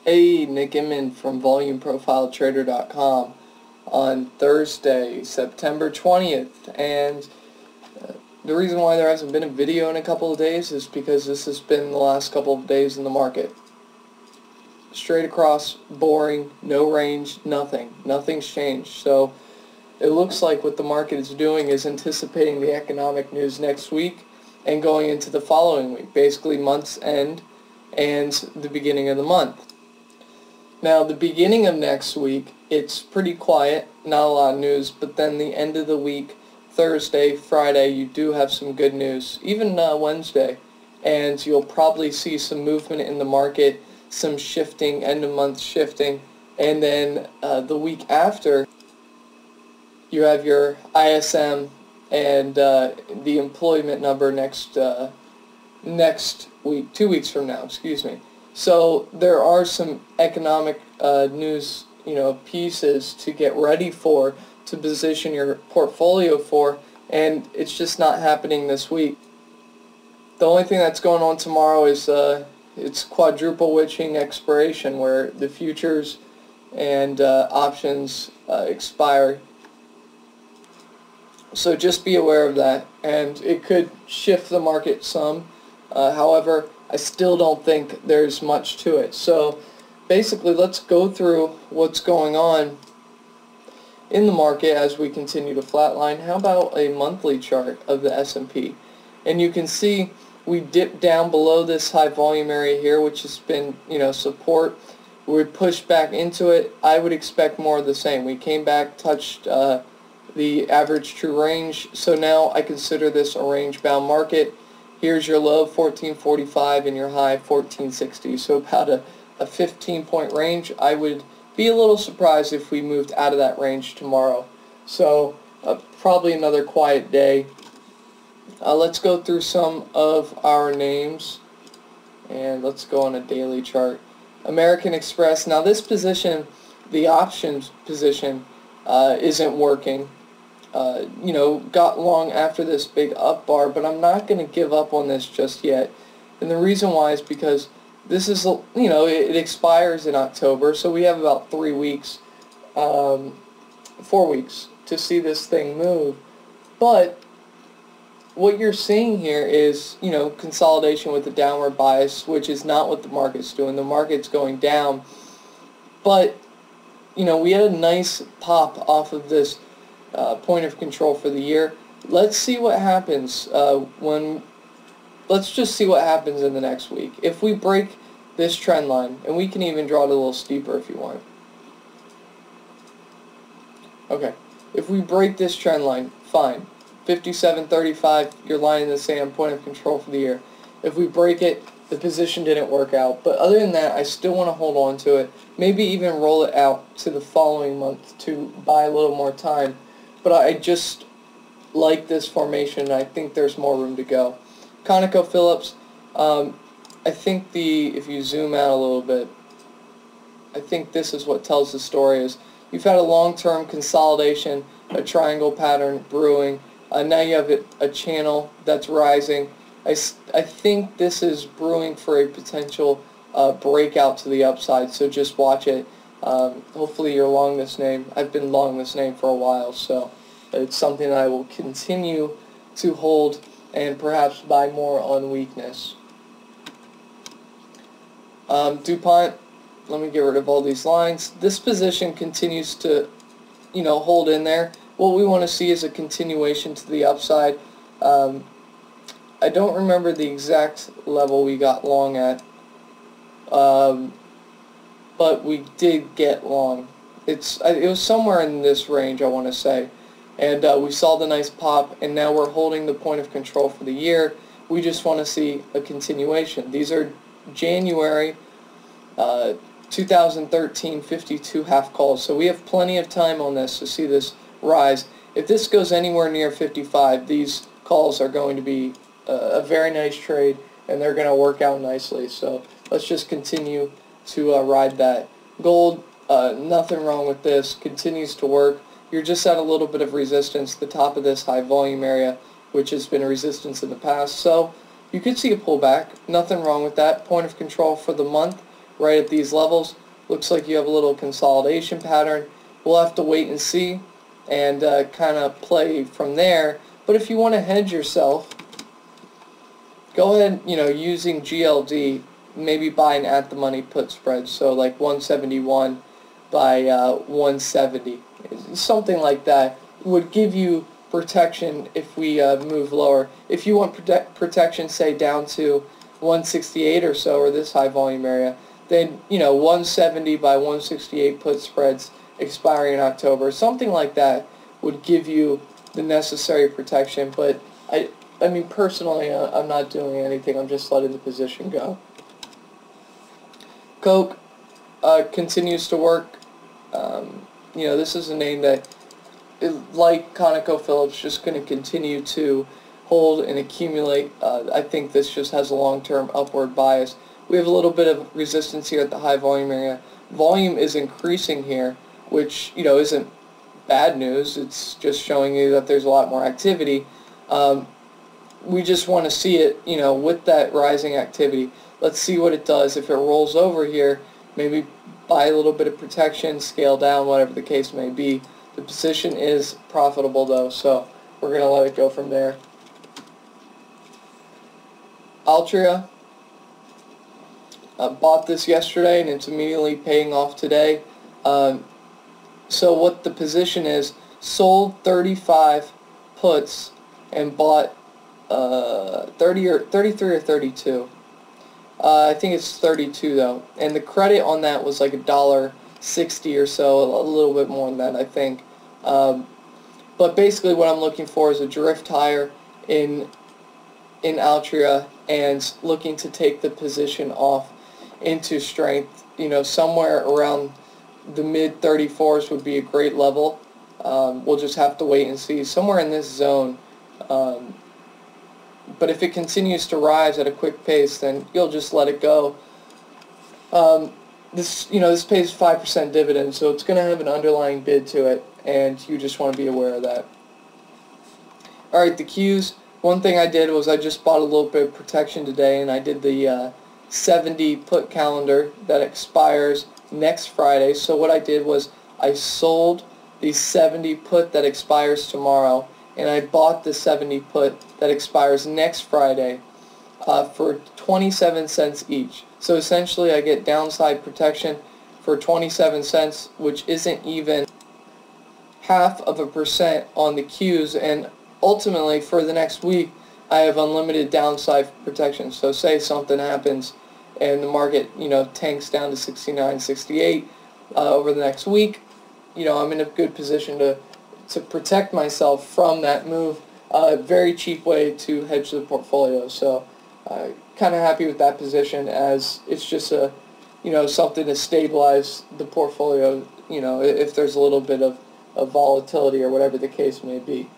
Hey, Nick Inman from VolumeProfileTrader.com on Thursday, September 20th, and the reason why there hasn't been a video in a couple of days is because this has been the last couple of days in the market. Straight across, boring, no range, nothing. Nothing's changed. So it looks like what the market is doing is anticipating the economic news next week and going into the following week, basically month's end and the beginning of the month. Now, the beginning of next week, it's pretty quiet, not a lot of news, but then the end of the week, Thursday, Friday, you do have some good news, even Wednesday, and you'll probably see some movement in the market, some shifting, end-of-month shifting, and then the week after, you have your ISM and the employment number next week, 2 weeks from now, excuse me. So there are some economic news, pieces to get ready for, to position your portfolio for, and it's just not happening this week. The only thing that's going on tomorrow is it's quadruple witching expiration, where the futures and options expire. So just be aware of that, and it could shift the market some. However, I still don't think there's much to it. So basically, let's go through what's going on in the market as we continue to flatline. How about a monthly chart of the S&P? And you can see we dipped down below this high volume area here, which has been, support. We pushed back into it. I would expect more of the same. We came back, touched the average true range. So now I consider this a range-bound market. Here's your low, 1445, and your high, 1460. So about a 15-point range. I would be a little surprised if we moved out of that range tomorrow. So probably another quiet day. Let's go through some of our names, and let's go on a daily chart. American Express. Now this position, the options position, isn't working. Got long after this big up bar, but I'm not going to give up on this just yet. And the reason why is because this is, it expires in October, so we have about 3 weeks, 4 weeks to see this thing move. But what you're seeing here is, consolidation with a downward bias, which is not what the market's doing. The market's going down. But, we had a nice pop off of this point of control for the year. Let's see what happens let's just see what happens in the next week. If we break this trend line, and we can even draw it a little steeper if you want. Okay, if we break this trend line, fine. 57.35, your line in the sand, point of control for the year. If we break it, the position didn't work out. But other than that, I still want to hold on to it. Maybe even roll it out to the following month to buy a little more time. But I just like this formation, and I think there's more room to go. ConocoPhillips, I think if you zoom out a little bit, I think this is what tells the story is you've had a long-term consolidation, a triangle pattern brewing. Now you have a channel that's rising. I think this is brewing for a potential breakout to the upside, so just watch it. Hopefully you're long this name. I've been long this name for a while, so it's something that I will continue to hold and perhaps buy more on weakness. DuPont, let me get rid of all these lines. This position continues to, hold in there. What we want to see is a continuation to the upside. I don't remember the exact level we got long at, but we did get long. It was somewhere in this range, I want to say. And we saw the nice pop, and now we're holding the point of control for the year. We just want to see a continuation. These are January 2013 52 half calls, so we have plenty of time on this to see this rise. If this goes anywhere near 55, these calls are going to be a very nice trade, and they're going to work out nicely. So let's just continue to ride that. Gold, nothing wrong with this, continues to work. You're just at a little bit of resistance, the top of this high volume area, which has been a resistance in the past. So you could see a pullback, nothing wrong with that. Point of control for the month, right at these levels. Looks like you have a little consolidation pattern. We'll have to wait and see and kind of play from there. But if you want to hedge yourself, go ahead, using GLD, maybe buy an at-the-money put spread, so like 171 by 170. Something like that would give you protection if we move lower. If you want protection, say, down to 168 or so, or this high volume area, then 170 by 168 put spreads expiring in October, something like that would give you the necessary protection. But I mean, personally, I'm not doing anything. I'm just letting the position go. Coke continues to work. This is a name that, like ConocoPhillips, just going to continue to hold and accumulate. I think this just has a long-term upward bias. We have a little bit of resistance here at the high volume area. Volume is increasing here, which isn't bad news. It's just showing you that there's a lot more activity. We just want to see it, with that rising activity. Let's see what it does. If it rolls over here, maybe buy a little bit of protection, scale down, whatever the case may be. The position is profitable though, so we're going to let it go from there. Altria, bought this yesterday and it's immediately paying off today. So what the position is, sold 35 puts and bought 33 or 32. I think it's 32 though, and the credit on that was like $1.60 or so, a little bit more than that, I think. But basically, what I'm looking for is a drift higher in Altria and looking to take the position off into strength. Somewhere around the mid 34s would be a great level. We'll just have to wait and see. Somewhere in this zone. But if it continues to rise at a quick pace, then you'll just let it go. This pays 5% dividend, so it's going to have an underlying bid to it, and you just want to be aware of that. All right, the Qs. One thing I did was I just bought a little bit of protection today, and I did the 70 put calendar that expires next Friday. So what I did was I sold the 70 put that expires tomorrow, and I bought the 70 put that expires next Friday for 27 cents each. So essentially I get downside protection for 27 cents, which isn't even 0.5% on the Qs, and ultimately for the next week I have unlimited downside protection. So say something happens and the market tanks down to 69, 68 over the next week, I'm in a good position to protect myself from that move. Very cheap way to hedge the portfolio. So kind of happy with that position, as it's just something to stabilize the portfolio, if there's a little bit of volatility or whatever the case may be.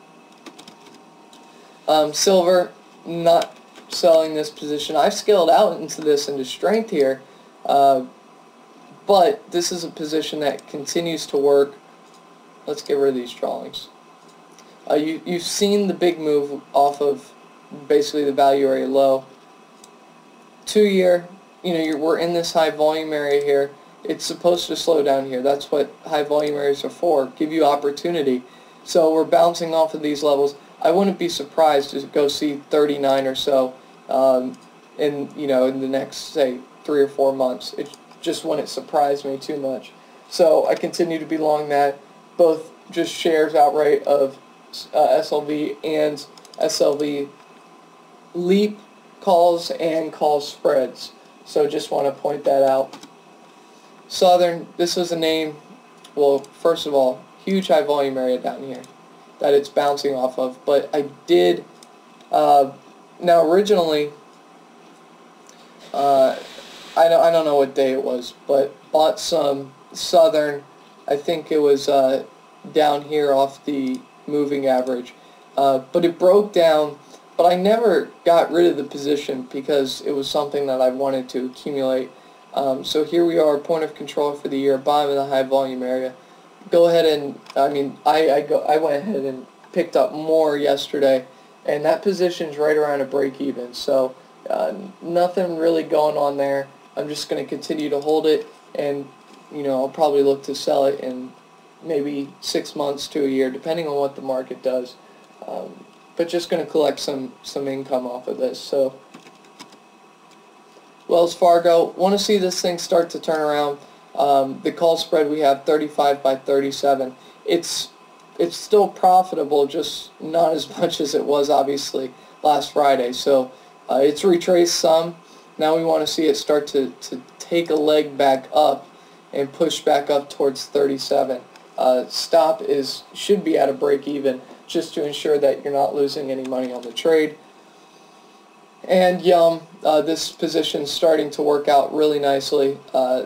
Silver, not selling this position. I've scaled out into strength here, but this is a position that continues to work. Let's get rid of these drawings. You've seen the big move off of basically the value area low. 2 year, we're in this high volume area here. It's supposed to slow down here. That's what high volume areas are for, give you opportunity. So we're bouncing off of these levels. I wouldn't be surprised to go see 39 or so in the next, say, 3 or 4 months. It just wouldn't surprise me too much. So I continue to be long that, both just shares outright of SLV and SLV leap calls and call spreads. So just want to point that out. Southern, this is a name, well, first of all, huge high volume area down here that it's bouncing off of. But I did, now originally, I don't know what day it was, but bought some Southern. I think it was down here off the moving average, but it broke down. But I never got rid of the position because it was something that I wanted to accumulate. So here we are, point of control for the year, bottom of the high volume area. Go ahead and, I went ahead and picked up more yesterday, and that position's right around a break even. So nothing really going on there. I'm just going to continue to hold it, and I'll probably look to sell it in maybe 6 months to a year, depending on what the market does. But just going to collect some income off of this. So Wells Fargo, want to see this thing start to turn around. The call spread we have 35 by 37. It's still profitable, just not as much as it was obviously last Friday. So it's retraced some. Now we want to see it start to take a leg back up and push back up towards 37. Stop should be at a break even, just to ensure that you're not losing any money on the trade. And Yum, this position's starting to work out really nicely.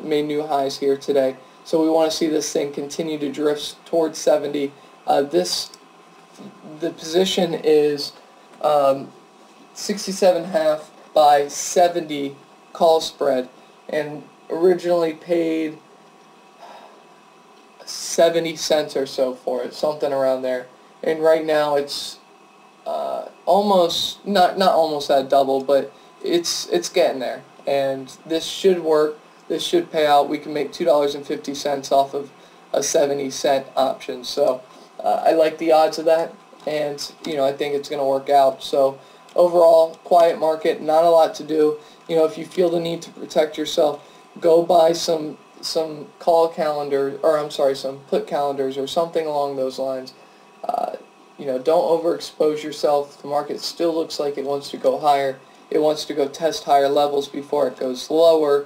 Made new highs here today. So we want to see this thing continue to drift towards 70. The position is 67.5 by 70 call spread, and originally paid 70 cents or so for it, something around there. And right now it's almost not almost at double, but it's getting there. And this should work. This should pay out. We can make $2.50 off of a 70-cent option. So I like the odds of that, and I think it's going to work out. So overall, quiet market, not a lot to do. If you feel the need to protect yourself, go buy some call calendar, or I'm sorry, some put calendars or something along those lines. Don't overexpose yourself. The market still looks like it wants to go higher. It wants to go test higher levels before it goes lower.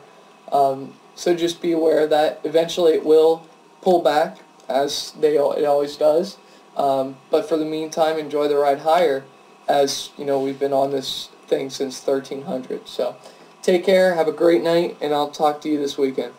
So just be aware of that. Eventually it will pull back, as it always does. But for the meantime, enjoy the ride higher, as we've been on this thing since 1300. So take care, have a great night, and I'll talk to you this weekend.